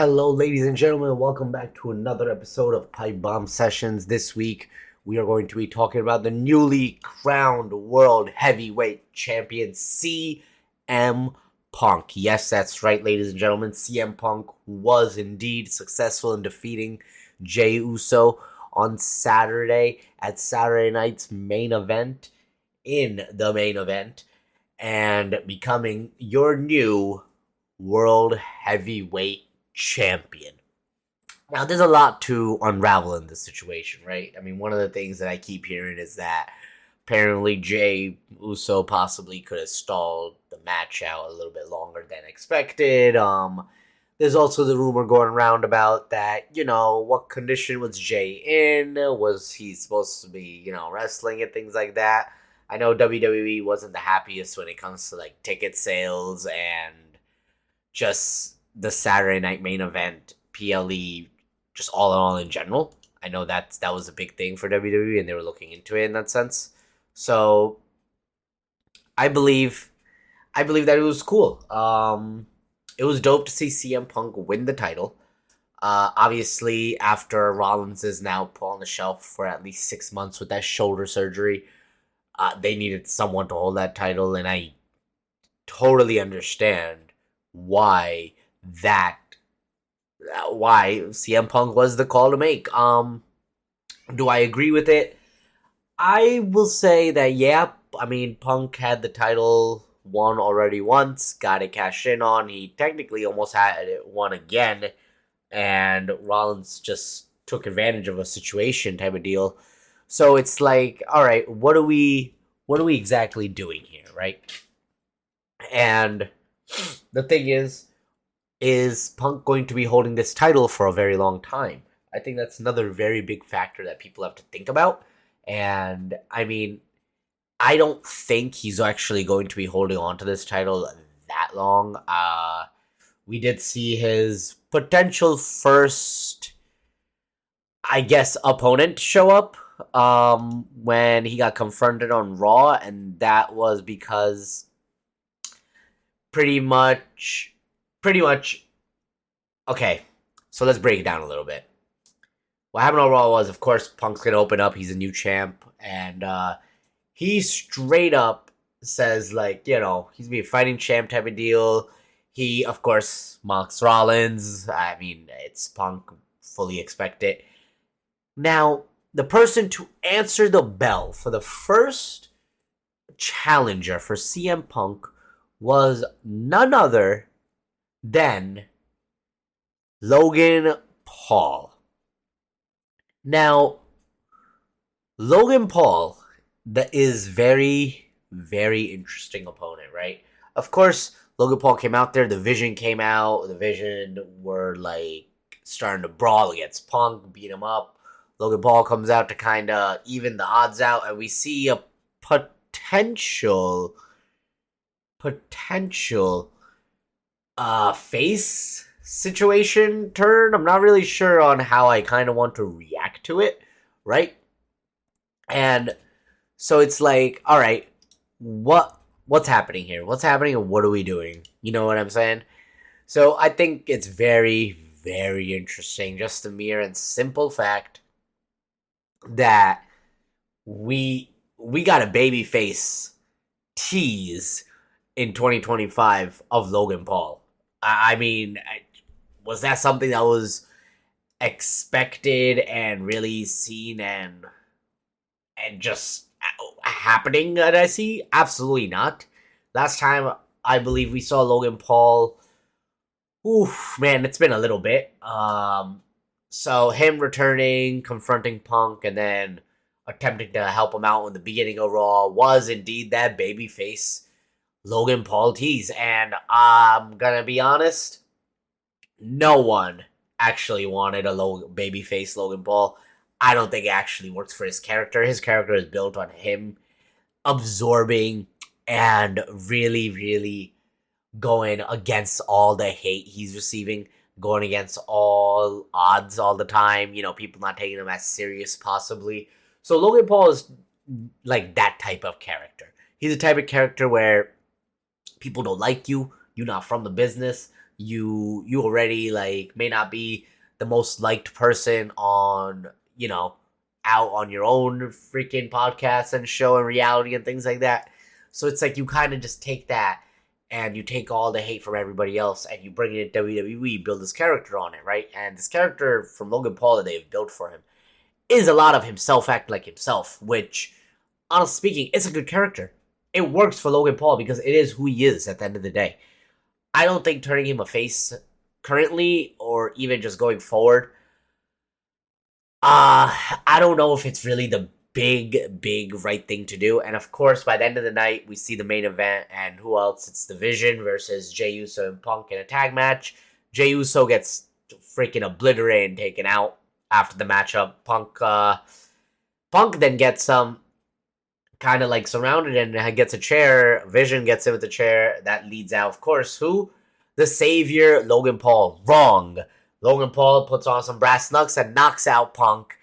Hello, ladies and gentlemen. Welcome back to another episode of Pipe Bomb Sessions. This week, we are going to be talking about the newly crowned World Heavyweight Champion, CM Punk. Yes, that's right, ladies and gentlemen. CM Punk was indeed successful in defeating Jey Uso on Saturday at Saturday night's main event, in the main event, and becoming your new World Heavyweight Champion. Now, there's a lot to unravel in this situation, right? I mean, one of the things that I keep hearing is that apparently Jey Uso possibly could have stalled the match out a little bit longer than expected. There's also the rumor going around about that, what condition was Jey in? Was he supposed to be, wrestling and things like that? I know WWE wasn't the happiest when it comes to like ticket sales and just the Saturday night main event, PLE, just all in all in general. I know that was a big thing for WWE, and they were looking into it in that sense. So I believe that it was cool. It was dope to see CM Punk win the title. Obviously, after Rollins is now put on the shelf for at least 6 months with that shoulder surgery, they needed someone to hold that title, and I totally understand why that why CM Punk was the call to make. Do I agree with it? I will say that yeah. I mean, Punk had the title won already once, got it cashed in on. He technically almost had it won again, and Rollins just took advantage of a situation type of deal. So it's like, all right, what are we exactly doing here, right? And the thing is Punk going to be holding this title for a very long time? I think that's another very big factor that people have to think about. And I mean, I don't think he's actually going to be holding on to this title that long. We did see his potential first, I guess, opponent show up when he got confronted on Raw, and that was because pretty much okay, so let's break it down a little bit. What happened on Raw was, of course, Punk's gonna open up. He's a new champ, and he straight up says, like, he's gonna be a fighting champ type of deal. He, of course, mocks Rollins. I mean, it's Punk. Fully expect it. Now, the person to answer the bell for the first challenger for CM Punk was none other than Logan Paul. Now, Logan Paul, that is very, very interesting opponent, right? Of course, Logan Paul came out there, the Vision came out, the Vision were like starting to brawl against Punk, beat him up. Logan Paul comes out to kind of even the odds out, and we see a potential face situation turn. I'm not really sure on how I kind of want to react to it, right? And so it's like, all right, what's happening here? What's happening and what are we doing? You know what I'm saying? So I think it's very, very interesting. Just the mere and simple fact that we got a babyface tease in 2025 of Logan Paul. I mean, was that something that was expected and really seen and just happening that I see? Absolutely not. Last time I believe we saw Logan Paul, oof, man, it's been a little bit. So him returning, confronting Punk, and then attempting to help him out in the beginning of Raw was indeed that babyface Logan Paul tease. And I'm gonna be honest, no one actually wanted a babyface Logan Paul. I don't think it actually works for his character. His character is built on him absorbing and really, really going against all the hate he's receiving, going against all odds all the time, people not taking him as serious possibly. So Logan Paul is like that type of character. He's the type of character where people don't like you, you're not from the business, you already like may not be the most liked person on, out on your own freaking podcast and show and reality and things like that. So it's like you kind of just take that and you take all the hate from everybody else and you bring it in WWE, build this character on it, right? And this character from Logan Paul that they've built for him is a lot of himself acting like himself, which, honestly speaking, it's a good character. It works for Logan Paul because it is who he is at the end of the day. I don't think turning him a face currently or even just going forward, I don't know if it's really the big right thing to do. And of course, by the end of the night, we see the main event, and who else? It's The Vision versus Jey Uso and Punk in a tag match. Jey Uso gets freaking obliterated and taken out after the matchup. Punk then gets kind of like surrounded and gets a chair. Vision gets him with the chair. That leads out, of course, who? The Savior, Logan Paul. Wrong. Logan Paul puts on some brass knucks and knocks out Punk,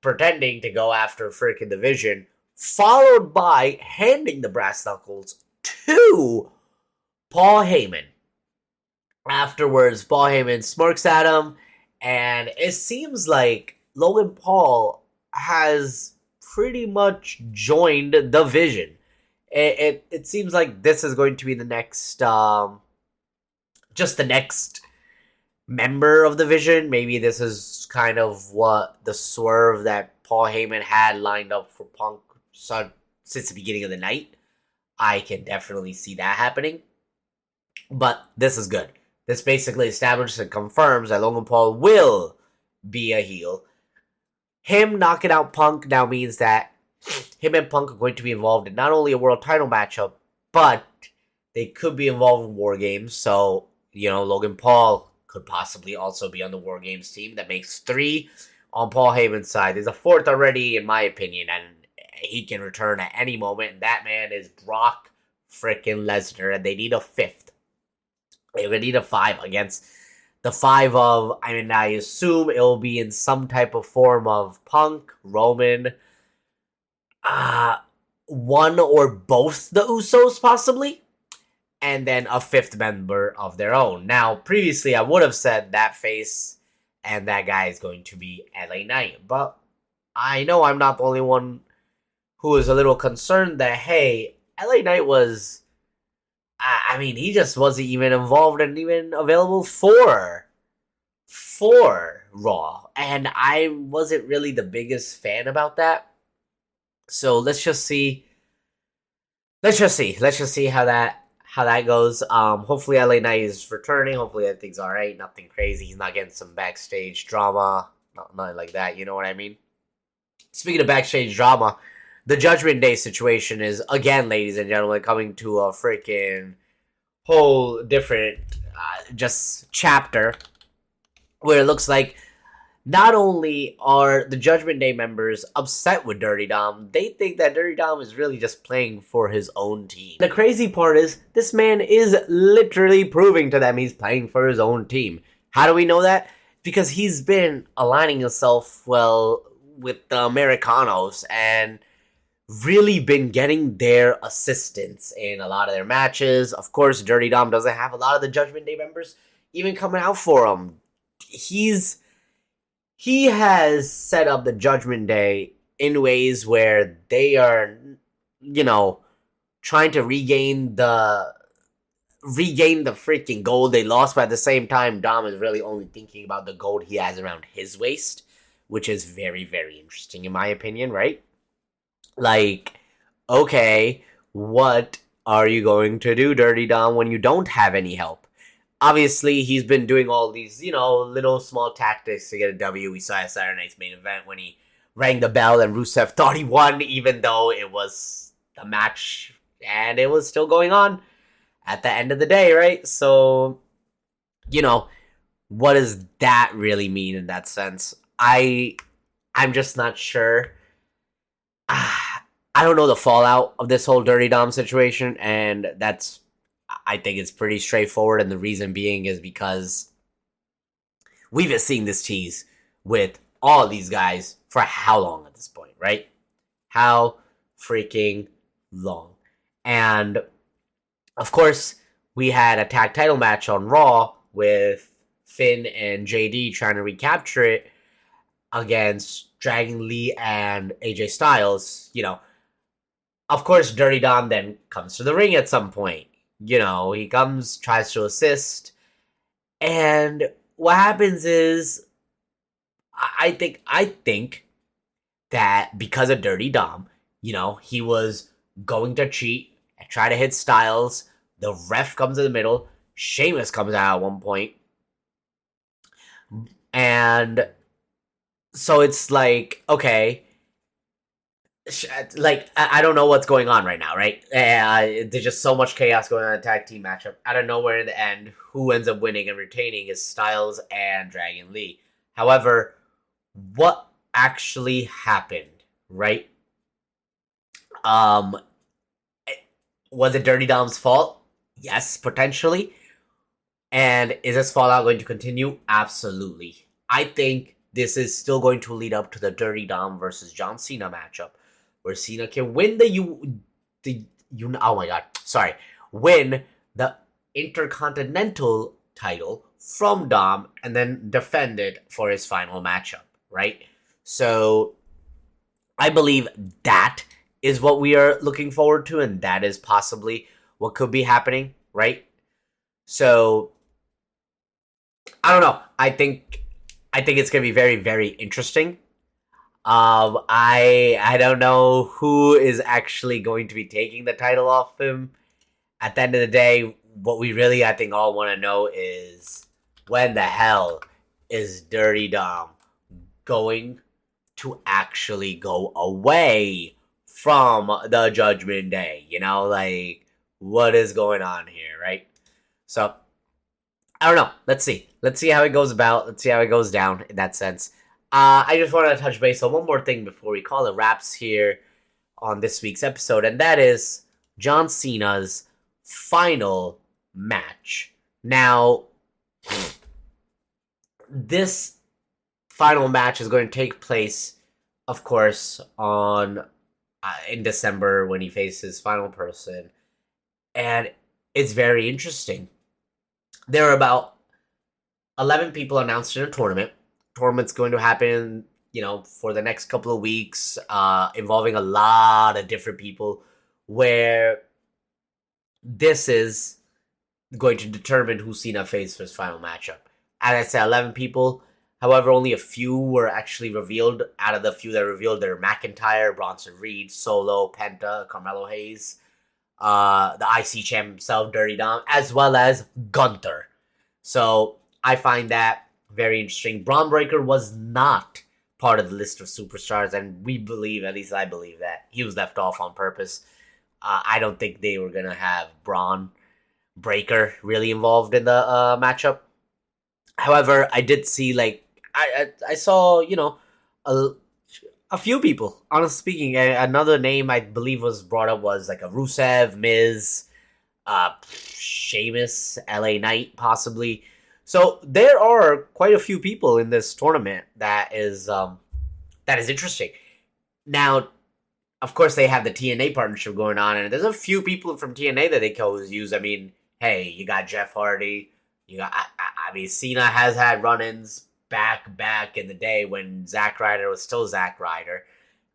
pretending to go after freaking The Vision, followed by handing the brass knuckles to Paul Heyman. Afterwards, Paul Heyman smirks at him, and it seems like Logan Paul has pretty much joined The Vision. It seems like this is going to be the next, just the next member of The Vision. Maybe this is kind of what the swerve that Paul Heyman had lined up for Punk since the beginning of the night. I can definitely see that happening. But this is good. This basically establishes and confirms that Logan Paul will be a heel. Him knocking out Punk now means that him and Punk are going to be involved in not only a world title matchup, but they could be involved in War Games. So, Logan Paul could possibly also be on the War Games team. That makes 3 on Paul Heyman's side. There's a 4th already, in my opinion, and he can return at any moment. And that man is Brock freaking Lesnar, and they need a 5th. They would need a 5 against the 5 of, I assume it'll be in some type of form of Punk, Roman, one or both the Usos possibly, and then a 5th member of their own. Now, previously I would have said that face and that guy is going to be LA Knight, but I know I'm not the only one who is a little concerned that, hey, LA Knight was, he just wasn't even involved and even available for Raw, and I wasn't really the biggest fan about that. So let's just see how that goes. Hopefully LA Knight is returning. Hopefully everything's all right. Nothing crazy. He's not getting some backstage drama. Nothing like that. You know what I mean? Speaking of backstage drama, the Judgment Day situation is, again, ladies and gentlemen, coming to a freaking whole different just chapter where it looks like not only are the Judgment Day members upset with Dirty Dom, they think that Dirty Dom is really just playing for his own team. The crazy part is, this man is literally proving to them he's playing for his own team. How do we know that? Because he's been aligning himself, well, with the Americanos and really been getting their assistance in a lot of their matches. Of course, Dirty Dom doesn't have a lot of the Judgment Day members even coming out for him. He has set up the Judgment Day in ways where they are, trying to regain the freaking gold they lost, but at the same time, Dom is really only thinking about the gold he has around his waist, which is very, very interesting in my opinion, right? Like, okay, what are you going to do, Dirty Dom, when you don't have any help? Obviously, he's been doing all these, little small tactics to get a W. We saw at Saturday Night's Main Event when he rang the bell and Rusev thought he won, even though it was a match and it was still going on at the end of the day, right? So, what does that really mean in that sense? I'm just not sure. I don't know the fallout of this whole Dirty Dom situation, and I think it's pretty straightforward, and the reason being is because we've been seeing this tease with all of these guys for how long at this point, right? How freaking long. And, of course, we had a tag title match on Raw with Finn and JD trying to recapture it against Dragon Lee and AJ Styles, of course, Dirty Dom then comes to the ring at some point. He comes, tries to assist, and what happens is, I think that because of Dirty Dom, he was going to cheat and try to hit Styles. The ref comes in the middle. Sheamus comes out at one point, and so it's like, okay, like I don't know what's going on right now, right? There's just so much chaos going on in a tag team matchup. Out of nowhere, in the end, who ends up winning and retaining is Styles and Dragon Lee. However, what actually happened, right? Um, was it Dirty Dom's fault? Yes, potentially. And is this fallout going to continue? Absolutely. I think this is still going to lead up to the Dirty Dom versus John Cena matchup, where Cena can win win the Intercontinental title from Dom and then defend it for his final matchup, right? So I believe that is what we are looking forward to, and that is possibly what could be happening, right? So I don't know. I think it's gonna be very, very interesting. I don't know who is actually going to be taking the title off him. At the end of the day, what we really, I think, all want to know is when the hell is Dirty Dom going to actually go away from the Judgment Day? Like, what is going on here, right? So I don't know. Let's see. Let's see how it goes about. Let's see how it goes down in that sense. I just want to touch base on one more thing before we call it wraps here on this week's episode, and that is John Cena's final match. Now, this final match is going to take place, of course, on in December when he faces Final Person, and it's very interesting. There are about 11 people announced in a tournament. Tournament's going to happen, for the next couple of weeks, involving a lot of different people, where this is going to determine who Cena faces for his final matchup. As I said, 11 people. However, only a few were actually revealed. Out of the few that revealed, they're McIntyre, Bronson Reed, Solo, Penta, Carmelo Hayes, the IC champ himself, Dirty Dom, as well as Gunther. So I find that very interesting. Braun Breaker was not part of the list of superstars, and we believe, at least I believe, that he was left off on purpose. I don't think they were going to have Braun Breaker really involved in the matchup. However, I did see, I saw, a few people, honestly speaking. Another name I believe was brought up was like a Rusev, Miz, Sheamus, LA Knight, possibly. So there are quite a few people in this tournament that is interesting. Now, of course, they have the TNA partnership going on, and there's a few people from TNA that they can always use. I mean, hey, you got Jeff Hardy. Cena has had run-ins back in the day when Zack Ryder was still Zack Ryder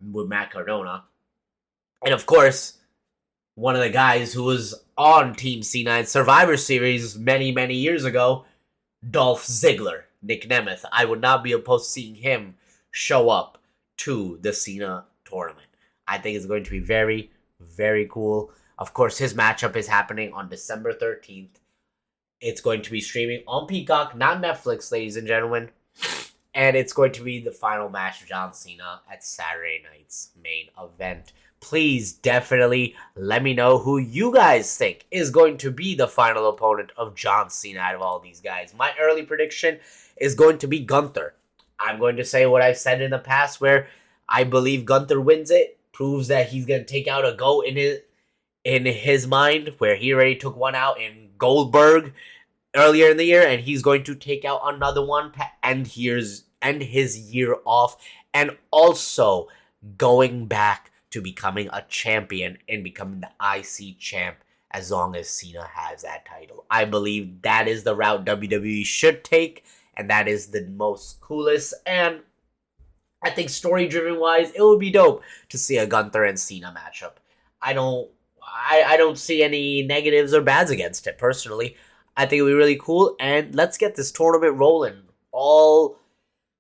with Matt Cardona. And of course, one of the guys who was on Team Cena in Survivor Series many, many years ago, Dolph Ziggler, Nick Nemeth. I would not be opposed to seeing him show up to the Cena tournament. I think it's going to be very, very cool. Of course, his matchup is happening on December 13th. It's going to be streaming on Peacock, not Netflix, ladies and gentlemen. And it's going to be the final match of John Cena at Saturday night's main event. Please definitely let me know who you guys think is going to be the final opponent of John Cena out of all these guys. My early prediction is going to be Gunther. I'm going to say what I've said in the past, where I believe Gunther wins it, proves that he's going to take out a GOAT in his mind, where he already took one out in Goldberg earlier in the year, and he's going to take out another one to end his year off, and also going back to becoming a champion and becoming the IC champ as long as Cena has that title. I believe that is the route WWE should take, and that is the most coolest. And I think story-driven wise, it would be dope to see a Gunther and Cena matchup. I don't see any negatives or bads against it personally. I think it would be really cool, and let's get this tournament rolling. All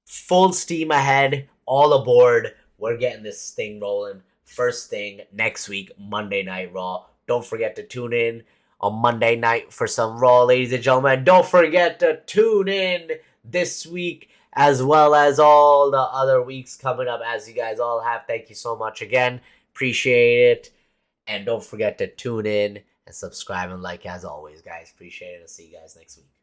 full steam ahead, all aboard. We're getting this thing rolling. First thing next week, Monday Night Raw. Don't forget to tune in on Monday night for some Raw, ladies and gentlemen. Don't forget to tune in this week as well as all the other weeks coming up, as you guys all have. Thank you so much again. Appreciate it. And don't forget to tune in and subscribe and like as always, guys. Appreciate it. I'll see you guys next week.